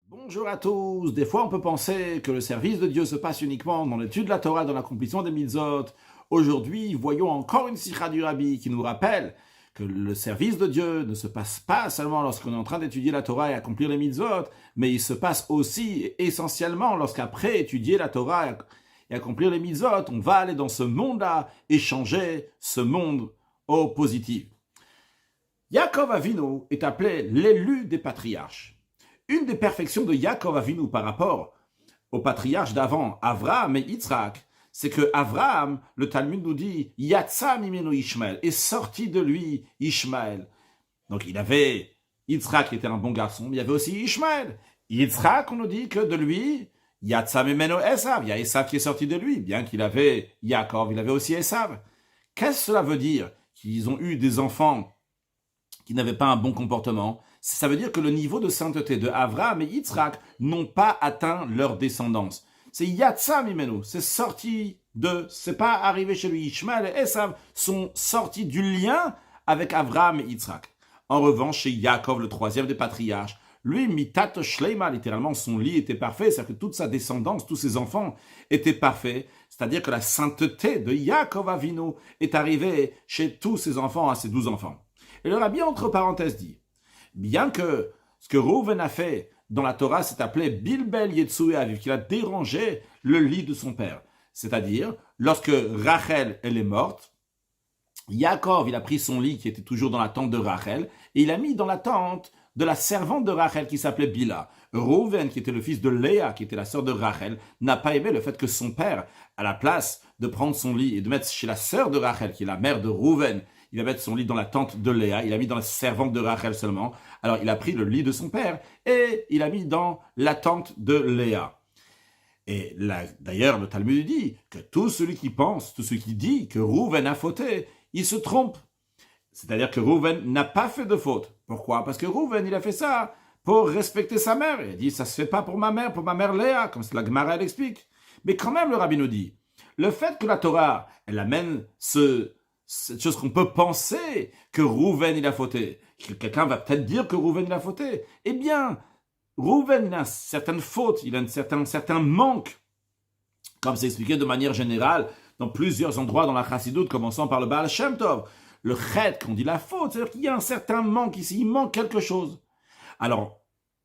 Bonjour à tous. Des fois, on peut penser que le service de Dieu se passe uniquement dans l'étude de la Torah, dans l'accomplissement des mitzvot. Aujourd'hui, voyons encore une sikha du Rabbi qui nous rappelle que le service de Dieu ne se passe pas seulement lorsqu'on est en train d'étudier la Torah et accomplir les mitzvot, mais il se passe aussi et essentiellement lorsqu'après étudier la Torah et accomplir les mitzvot, on va aller dans ce monde-là et changer ce monde au positif. Yaakov Avinu est appelé l'élu des patriarches. Une des perfections de Yaakov Avinu par rapport aux patriarches d'avant, Avraham et Yitzhak, c'est que Avraham, le Talmud nous dit, Yatsa mimeno Ishmael, est sorti de lui Ishmael. Donc il avait Yitzhak qui était un bon garçon, mais il y avait aussi Ishmael. Yitzhak, on nous dit que de lui, Yatsa mimeno Esav, il y a Esav qui est sorti de lui, bien qu'il avait Yaakov, il avait aussi Esav. Qu'est-ce que cela veut dire? Qu'ils ont eu des enfants qui n'avaient pas un bon comportement. Ça veut dire que le niveau de sainteté de Avraham et Yitzhak n'ont pas atteint leur descendance. C'est Yatsa Mimenu, c'est sorti c'est pas arrivé chez lui. Ishmael et Esav sont sortis du lien avec Avraham et Yitzhak. En revanche, chez Yaakov, le troisième des patriarches, lui, Mitat Shleima, littéralement, son lit était parfait, c'est-à-dire que toute sa descendance, tous ses enfants étaient parfaits, c'est-à-dire que la sainteté de Yaakov Avinu est arrivée chez tous ses enfants, à ses 12 enfants. Et le Rabbi, entre parenthèses, dit, bien que ce que Reuven a fait dans la Torah, c'est appelé Bilbel Yetsoué Aviv, qu'il a dérangé le lit de son père. C'est-à-dire, lorsque Rachel, elle est morte, Yaakov, il a pris son lit qui était toujours dans la tente de Rachel, et il a mis dans la tente de la servante de Rachel qui s'appelait Bila. Reuven, qui était le fils de Léa, qui était la sœur de Rachel, n'a pas aimé le fait que son père, à la place de prendre son lit et de mettre chez la sœur de Rachel, qui est la mère de Reuven, il va mettre son lit dans la tente de Léa, il a mis dans la servante de Rachel seulement. Alors il a pris le lit de son père et il a mis dans la tente de Léa. Et là, d'ailleurs, le Talmud dit que tout celui qui pense, tout celui qui dit que Reuven a fauté, il se trompe. C'est-à-dire que Reuven n'a pas fait de faute. Pourquoi? Parce que Reuven, il a fait ça pour respecter sa mère. Il a dit, ça se fait pas pour ma mère Léa, comme la Gemara elle explique. Mais quand même, le Rabbi nous dit, le fait que la Torah, elle amène cette chose qu'on peut penser que Reuven il a fauté. Quelqu'un va peut-être dire que Reuven il a fauté. Eh bien, Reuven il a certaines fautes, il a un certain manque, comme c'est expliqué de manière générale dans plusieurs endroits dans la Chassidoute, commençant par le Baal Shem Tov. Le chet, qu'on dit la faute, c'est-à-dire qu'il y a un certain manque ici, il manque quelque chose. Alors,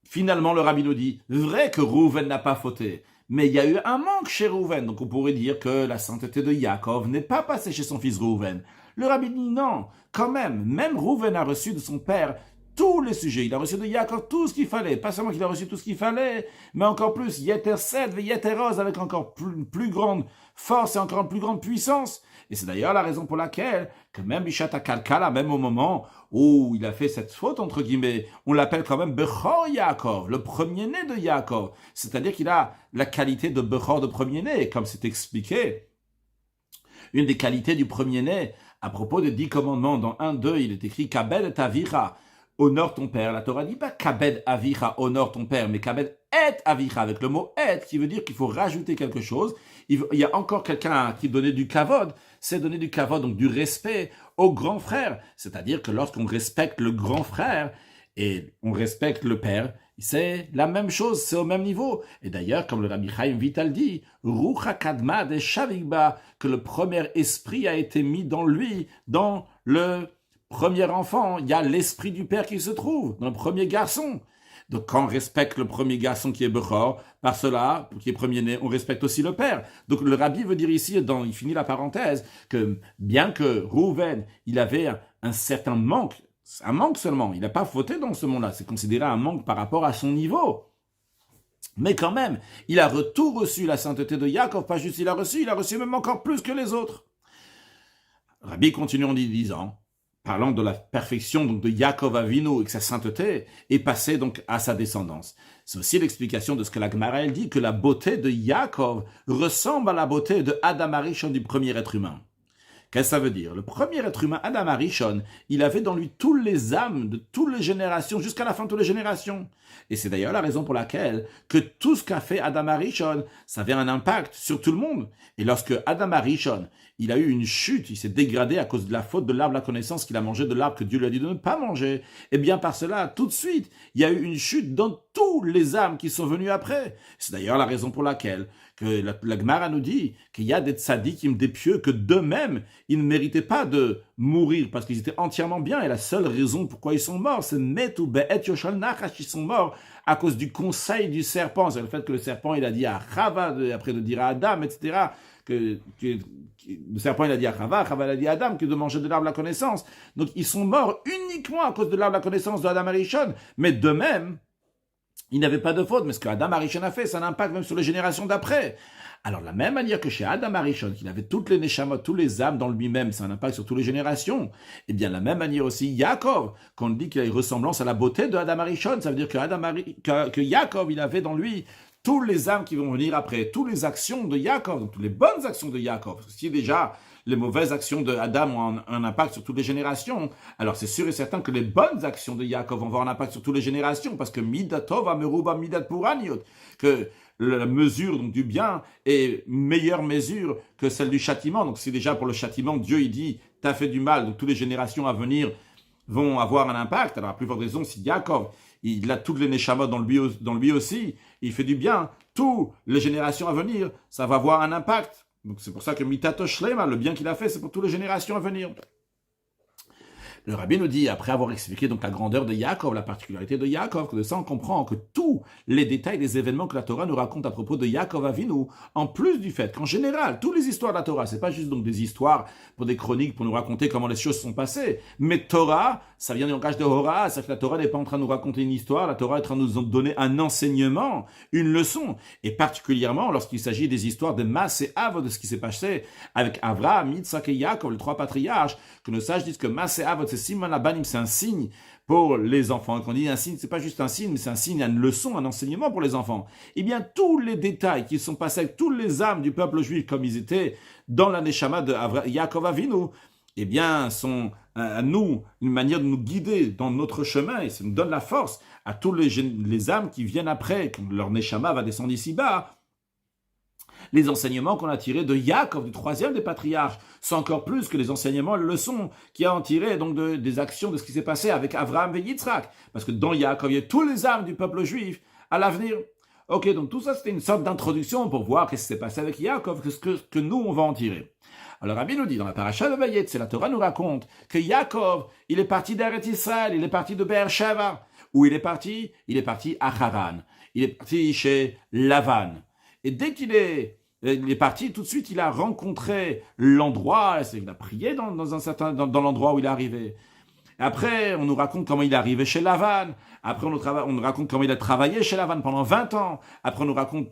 finalement, le Rabbi nous dit, vrai que Reuven n'a pas fauté, mais il y a eu un manque chez Reuven, donc on pourrait dire que la sainteté de Yaakov n'est pas passée chez son fils Reuven. Le Rabbi dit non, quand même Reuven a reçu de son père tous les sujets, il a reçu de Yaakov tout ce qu'il fallait, pas seulement qu'il a reçu tout ce qu'il fallait, mais encore plus, Yeter Sed et Yeter Oz avec encore plus grande force et encore une plus grande puissance. Et c'est d'ailleurs la raison pour laquelle, que même Bishat HaKalkala, même au moment où il a fait cette faute, entre guillemets, on l'appelle quand même Bechor Yaakov, le premier-né de Yaakov. C'est-à-dire qu'il a la qualité de Bechor, de premier-né, comme c'est expliqué. Une des qualités du premier-né, à propos des 10 commandements, dans 1-2, il est écrit Kabed et Avicha, honore ton père. La Torah dit pas Kabed Avicha, honore ton père, mais Kabed et Avicha, avec le mot et, qui veut dire qu'il faut rajouter quelque chose. Il y a encore quelqu'un qui donnait du kavod, c'est donner du kavod, donc du respect au grand frère. C'est-à-dire que lorsqu'on respecte le grand frère et on respecte le père, c'est la même chose, c'est au même niveau. Et d'ailleurs, comme le Rabbi Chaim Vital dit, Rucha Kadma de Shavigba, que le premier esprit a été mis dans lui, dans le premier enfant. Il y a l'esprit du père qui se trouve, dans le premier garçon. Donc quand on respecte le premier garçon qui est Bechor, par cela, qui est premier-né, on respecte aussi le père. Donc le Rabbi veut dire ici, il finit la parenthèse, que bien que Reuven, il avait un certain manque, un manque seulement, il n'a pas fauté dans ce monde-là, c'est considéré un manque par rapport à son niveau. Mais quand même, il a tout reçu la sainteté de Yaakov, pas juste il a reçu même encore plus que les autres. Rabbi continue en disant, parlant de la perfection donc de Yaakov Avinu et que sa sainteté est passée donc à sa descendance. C'est aussi l'explication de ce que la Gemara elle dit, que la beauté de Yaakov ressemble à la beauté de Adam Arishon du premier être humain. Qu'est-ce que ça veut dire? Le premier être humain, Adam Arishon, il avait dans lui toutes les âmes de toutes les générations, jusqu'à la fin de toutes les générations. Et c'est d'ailleurs la raison pour laquelle que tout ce qu'a fait Adam Arishon, ça avait un impact sur tout le monde. Et lorsque Adam Arishon, il a eu une chute, il s'est dégradé à cause de la faute de l'arbre de la connaissance qu'il a mangé, de l'arbre que Dieu lui a dit de ne pas manger, et bien par cela, tout de suite, il y a eu une chute dans tous les âmes qui sont venues après. C'est d'ailleurs la raison pour laquelle que la Gemara nous dit qu'il y a des tzadikim, des pieux, que d'eux-mêmes, ils ne méritaient pas de mourir parce qu'ils étaient entièrement bien. Et la seule raison pourquoi ils sont morts, c'est Metu Be'et Yoshal Nachash, ils sont morts à cause du conseil du serpent. C'est le fait que le serpent, il a dit à Chava, après de dire à Adam, etc., que le serpent, il a dit à Chava, Chava, il a dit à Adam, que de manger de l'arbre de la connaissance. Donc, ils sont morts uniquement à cause de l'arbre de la connaissance de Adam Arishon. Mais d'eux-mêmes, il n'avait pas de faute, mais ce que Adam Arishon a fait, ça a un impact même sur les générations d'après. Alors, de la même manière que chez Adam Arishon, qu'il avait toutes les neshamot, tous les âmes dans lui-même, ça a un impact sur toutes les générations, et bien de la même manière aussi, Yaakov, quand on dit qu'il a une ressemblance à la beauté de Adam Arishon, ça veut dire que Yaakov, il avait dans lui tous les âmes qui vont venir après, toutes les actions de Yaakov, donc toutes les bonnes actions de Yaakov. Si déjà les mauvaises actions de Adam ont un impact sur toutes les générations, alors c'est sûr et certain que les bonnes actions de Yaakov vont avoir un impact sur toutes les générations, parce que Midatov ameruba midat puraniot, que la mesure donc, du bien est meilleure mesure que celle du châtiment. Donc c'est déjà pour le châtiment, Dieu il dit, t'as fait du mal, donc toutes les générations à venir vont avoir un impact. Alors à plus forte raison, si Yaakov, il a toutes les neshamot dans lui aussi, il fait du bien, toutes les générations à venir, ça va avoir un impact. Donc c'est pour ça que Mitato Shlema, le bien qu'il a fait, c'est pour toutes les générations à venir. Le Rabbi nous dit, après avoir expliqué donc la grandeur de Yaakov, la particularité de Yaakov, que de ça on comprend que tous les détails des événements que la Torah nous raconte à propos de Yaakov Avinu, en plus du fait qu'en général, toutes les histoires de la Torah, c'est pas juste donc des histoires pour des chroniques, pour nous raconter comment les choses sont passées, mais Torah, ça vient du langage de Hora, c'est-à-dire que la Torah n'est pas en train de nous raconter une histoire, la Torah est en train de nous donner un enseignement, une leçon, et particulièrement lorsqu'il s'agit des histoires de Mas et Avod, de ce qui s'est passé avec Avraham, Yitzhak et Yaakov, les trois patriarches, que nos sages disent que Mas et Avod, c'est Siman Abanim, c'est un signe pour les enfants. Et quand on dit un signe, c'est pas juste un signe, mais c'est un signe, une leçon, un enseignement pour les enfants. Eh bien, tous les détails qui sont passés avec toutes les âmes du peuple juif, comme ils étaient dans la Neshama de Yaakov Avinu, eh bien, sont à nous une manière de nous guider dans notre chemin, et ça nous donne la force à tous les âmes qui viennent après, quand leur Neshama va descendre ici-bas. Les enseignements qu'on a tirés de Yaakov, du troisième des patriarches, sont encore plus que les enseignements, les leçons qu'il a en tiré donc des actions de ce qui s'est passé avec Avraham et Yitzhak. Parce que dans Yaakov, il y a tous les âmes du peuple juif à l'avenir. Ok, donc tout ça, c'était une sorte d'introduction pour voir qu'est-ce qui s'est passé avec Yaakov, que nous, on va en tirer. Alors Rabbi nous dit, dans la paracha de Vayet, c'est la Torah nous raconte que Yaakov, il est parti d'Eretz Israël, il est parti de Be'er-Sheva. Où il est parti à Haran. Il est parti chez Lavan. Et dès qu'il est parti, tout de suite, il a rencontré l'endroit, il a prié dans l'endroit où il est arrivé. Après, on nous raconte comment il est arrivé chez Lavan. Après, on nous raconte comment il a travaillé chez Lavan pendant 20 ans. Après, on nous raconte,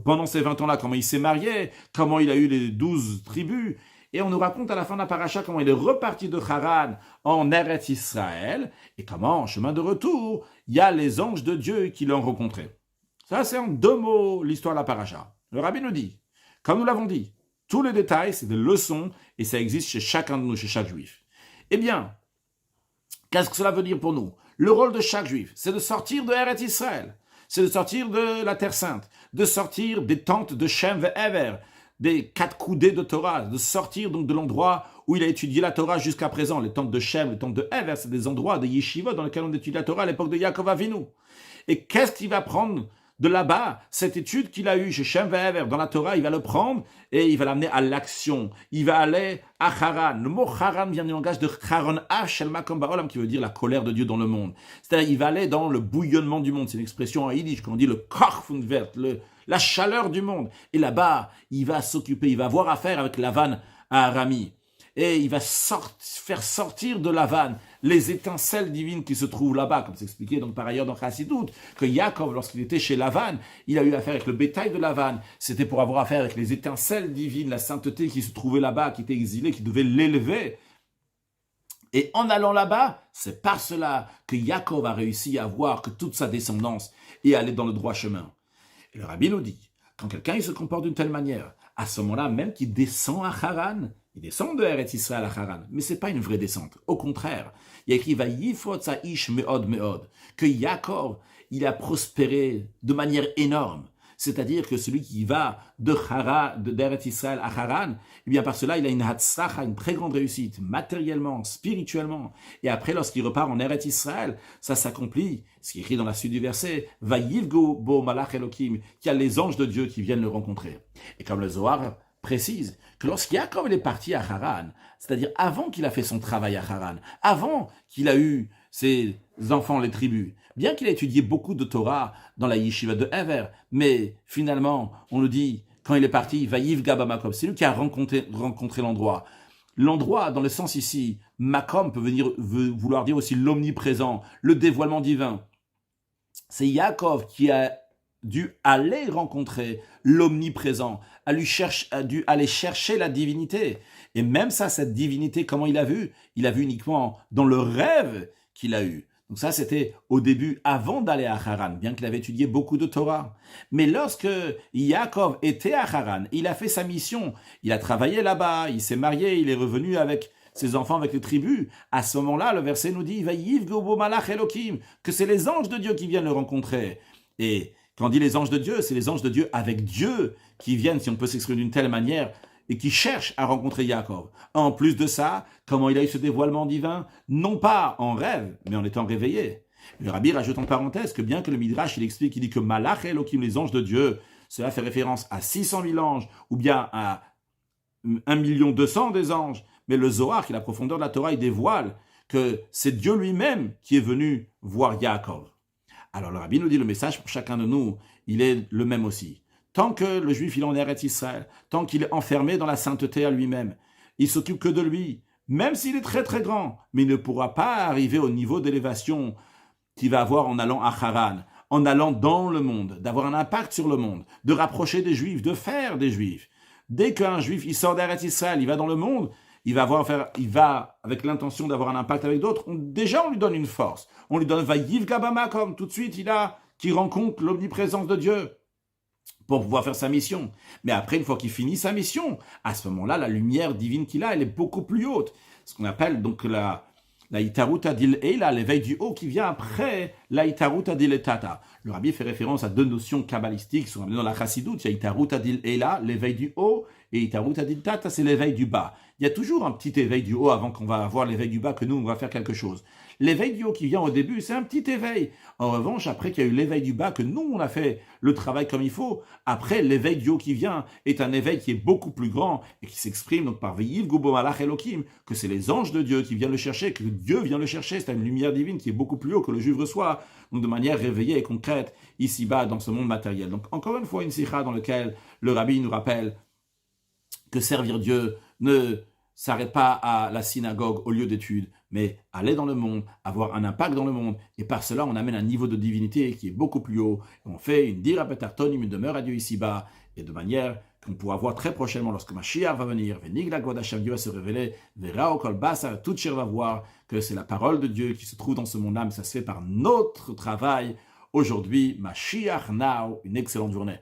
pendant ces 20 ans-là, comment il s'est marié, comment il a eu les 12 tribus. Et on nous raconte à la fin de la paracha comment il est reparti de Haran en Eretz Israël, et comment, en chemin de retour, il y a les anges de Dieu qui l'ont rencontré. Ça, c'est en 2 mots l'histoire de la paracha. Le Rabbi nous dit, comme nous l'avons dit, tous les détails, c'est des leçons, et ça existe chez chacun de nous, chez chaque juif. Eh bien, qu'est-ce que cela veut dire pour nous? Le rôle de chaque juif, c'est de sortir de Eretz Israël, c'est de sortir de la Terre Sainte, de sortir des tentes de Shem ve'Ever, des 4 coudées de Torah, de sortir donc de l'endroit où il a étudié la Torah jusqu'à présent. Les tentes de Shem, les tentes de Ever, c'est des endroits de yeshiva dans lesquels on étudie la Torah à l'époque de Yaakov Avinu. Et qu'est-ce qu'il va prendre de là-bas, cette étude qu'il a eue chez Shem ve'Ever, dans la Torah, il va le prendre et il va l'amener à l'action. Il va aller à Haran. Le mot Haran vient du langage de Haron Shel Makom Ba'olam, qui veut dire la colère de Dieu dans le monde. C'est-à-dire, il va aller dans le bouillonnement du monde. C'est une expression en yiddish, quand on dit le Koch von Welt, la chaleur du monde. Et là-bas, il va s'occuper, il va avoir affaire avec Lavan à Arami. Et il va faire sortir de Lavan les étincelles divines qui se trouvent là-bas, comme c'est expliqué donc par ailleurs dans Chassidut, que Yaakov, lorsqu'il était chez Lavan, il a eu affaire avec le bétail de Lavan. C'était pour avoir affaire avec les étincelles divines, la sainteté qui se trouvait là-bas, qui était exilée, qui devait l'élever. Et en allant là-bas, c'est par cela que Yaakov a réussi à voir que toute sa descendance est allée dans le droit chemin. Et le Rabbi nous dit, quand quelqu'un il se comporte d'une telle manière, à ce moment-là, même qu'il descend à Haran, ils descendent de Eretz Israël à Haran, mais ce n'est pas une vraie descente. Au contraire, il y a écrit Vayifot Ish Meod Meod, que Yaakov, il a prospéré de manière énorme. C'est-à-dire que celui qui va d'Eretz Israël à Haran, eh bien par cela, il a une hatzlacha, une très grande réussite, matériellement, spirituellement. Et après, lorsqu'il repart en Eretz Israël, ça s'accomplit, ce qui est écrit dans la suite du verset, Vayivgo bo malach Elokim, qu'il y a les anges de Dieu qui viennent le rencontrer. Et comme le Zohar précise que lorsqu'Yaakov est parti à Haran, c'est-à-dire avant qu'il a fait son travail à Haran, avant qu'il a eu ses enfants, les tribus, bien qu'il ait étudié beaucoup de Torah dans la yeshiva de Hever, mais finalement, on nous dit, quand il est parti, Vayiv Gaba Makom, c'est lui qui a rencontré l'endroit. L'endroit, dans le sens ici, Makom veut vouloir dire aussi l'omniprésent, le dévoilement divin. C'est Yaakov qui a dû aller rencontrer l'omniprésent, a dû aller chercher la divinité. Et même ça, cette divinité, comment il a vu? Il a vu uniquement dans le rêve qu'il a eu. Donc ça, c'était au début, avant d'aller à Haran, bien qu'il avait étudié beaucoup de Torah. Mais lorsque Yaakov était à Haran, il a fait sa mission, il a travaillé là-bas, il s'est marié, il est revenu avec ses enfants, avec les tribus. À ce moment-là, le verset nous dit, Vayiv gobo malach Elokim, que c'est les anges de Dieu qui viennent le rencontrer. Et quand on dit les anges de Dieu, c'est les anges de Dieu avec Dieu qui viennent, si on peut s'exprimer d'une telle manière, et qui cherchent à rencontrer Yaakov. En plus de ça, comment il a eu ce dévoilement divin? Non pas en rêve, mais en étant réveillé. Le Rabbi rajoute en parenthèse que bien que le Midrash, il explique, il dit que Malach et Elohim, les anges de Dieu, cela fait référence à 600 000 anges, ou bien à 1 200 000 des anges. Mais le Zohar, qui est la profondeur de la Torah, il dévoile que c'est Dieu lui-même qui est venu voir Yaakov. Alors le Rabbi nous dit, le message pour chacun de nous, il est le même aussi. Tant que le juif il est en Eretz Israël, tant qu'il est enfermé dans la sainteté à lui-même, il s'occupe que de lui, même s'il est très très grand, mais il ne pourra pas arriver au niveau d'élévation qu'il va avoir en allant à Haran, en allant dans le monde, d'avoir un impact sur le monde, de rapprocher des juifs, de faire des juifs. Dès qu'un juif il sort d'Eretz Israël, il va dans le monde, il va avec l'intention d'avoir un impact avec d'autres. Déjà on lui donne une force, on lui donne Vayiv Gabama, comme tout de suite qui rencontre l'omniprésence de Dieu pour pouvoir faire sa mission. Mais après, une fois qu'il finit sa mission, à ce moment-là, la lumière divine qu'il a, elle est beaucoup plus haute. Ce qu'on appelle donc la Itaruta dil Eila, l'éveil du haut qui vient après la Itaruta dil Tata. Le Rabbi fait référence à deux notions kabbalistiques qui sont amenées dans la Chassidoute. Il y a Itaruta dil Eila, l'éveil du haut, et Itaruta dil Tata, c'est l'éveil du bas. Il y a toujours un petit éveil du haut avant qu'on va avoir l'éveil du bas, que nous, on va faire quelque chose. L'éveil du haut qui vient au début, c'est un petit éveil. En revanche, après qu'il y a eu l'éveil du bas, que nous, on a fait le travail comme il faut, après, l'éveil du haut qui vient est un éveil qui est beaucoup plus grand et qui s'exprime donc par Veyiv Gubo Malach Elokim, que c'est les anges de Dieu qui viennent le chercher, que Dieu vient le chercher. C'est une lumière divine qui est beaucoup plus haut que le juif reçoit, donc de manière réveillée et concrète, ici-bas, dans ce monde matériel. Donc, encore une fois, une sikha dans laquelle le Rabbi nous rappelle que servir Dieu ne s'arrête pas à la synagogue au lieu d'études, mais aller dans le monde, avoir un impact dans le monde, et par cela on amène un niveau de divinité qui est beaucoup plus haut, et on fait une dira betartonim, une demeure à Dieu ici-bas, et de manière qu'on pourra voir très prochainement lorsque Mashiach va venir, Venig la Gwad Hashem, Dieu va se révéler, Vera Okol Basar, toute chair va voir que c'est la parole de Dieu qui se trouve dans ce monde-là, mais ça se fait par notre travail. Aujourd'hui, Mashiach Now, une excellente journée.